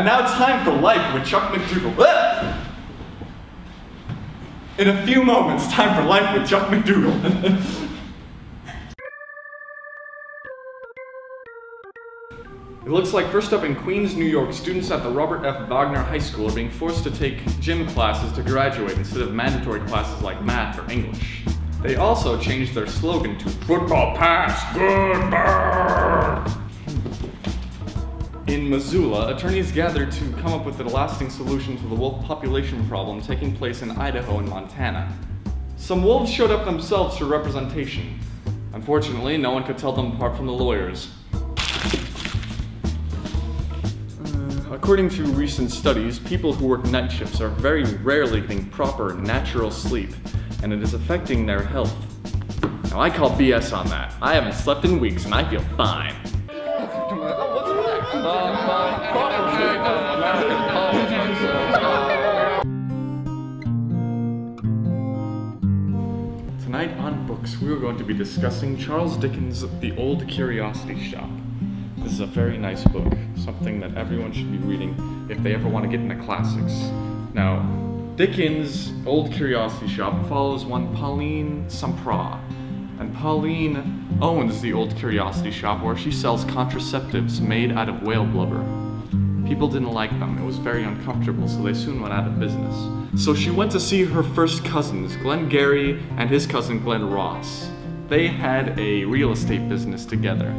And now time for Life with Chuck McDugle. In a few moments, time for Life with Chuck McDugle. It looks like first up in Queens, New York, students at the Robert F. Wagner High School are being forced to take gym classes to graduate instead of mandatory classes like math or English. They also changed their slogan to Football Pass, Good Bird. In Missoula, attorneys gathered to come up with a lasting solution to the wolf population problem taking place in Idaho and Montana. Some wolves showed up themselves for representation. Unfortunately, no one could tell them apart from the lawyers. According to recent studies, people who work night shifts are very rarely getting proper, natural sleep, and it is affecting their health. Now, I call BS on that. I haven't slept in weeks, and I feel fine. Tonight on Books, we are going to be discussing Charles Dickens' The Old Curiosity Shop. This is a very nice book, something that everyone should be reading if they ever want to get into classics. Now, Dickens' Old Curiosity Shop follows one Pauline Sampra, and Pauline owns the Old Curiosity Shop where she sells contraceptives made out of whale blubber. People didn't like them, it was very uncomfortable, so they soon went out of business. So she went to see her first cousins, Glenn Gary and his cousin Glenn Ross. They had a real estate business together.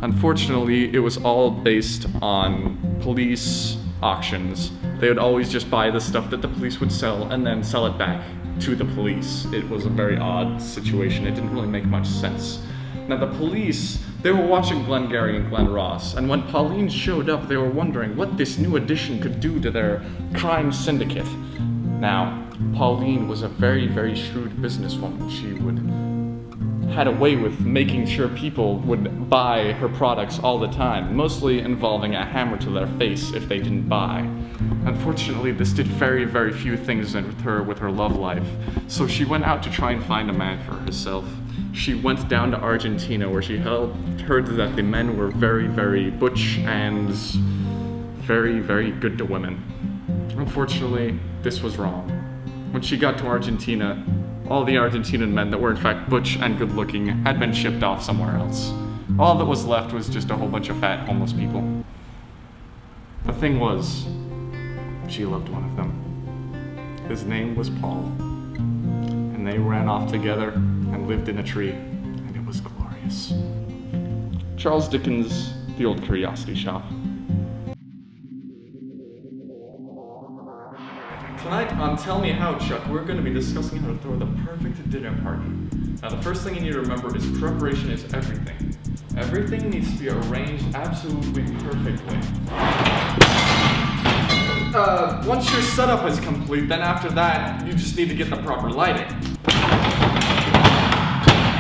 Unfortunately, it was all based on police auctions. They would always just buy the stuff that the police would sell and then sell it back to the police. It was a very odd situation. It didn't really make much sense. Now the police, they were watching Glenn Gary and Glenn Ross, and when Pauline showed up, they were wondering what this new addition could do to their crime syndicate. Now, Pauline was a very, very shrewd businesswoman. She had a way with making sure people would buy her products all the time, mostly involving a hammer to their face if they didn't buy. Unfortunately, this did very, very few things with her love life, so she went out to try and find a man for herself. She went down to Argentina where she heard that the men were very, very butch and very, very good to women. Unfortunately, this was wrong. When she got to Argentina, all the Argentinian men that were in fact butch and good looking had been shipped off somewhere else. All that was left was just a whole bunch of fat homeless people. The thing was, she loved one of them. His name was Paul. And they ran off together and lived in a tree, and it was glorious. Charles Dickens' The Old Curiosity Shop. Tonight on Tell Me How, Chuck, we're going to be discussing how to throw the perfect dinner party. Now the first thing you need to remember is preparation is everything. Everything needs to be arranged absolutely perfectly. Once your setup is complete, then after that, you just need to get the proper lighting.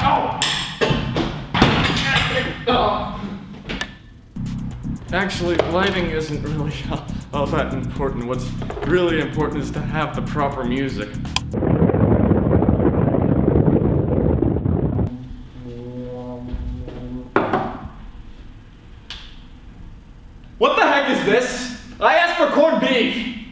Oh! Actually, lighting isn't really all that important. What's really important is to have the proper music. What the heck is this? I asked for corned beef!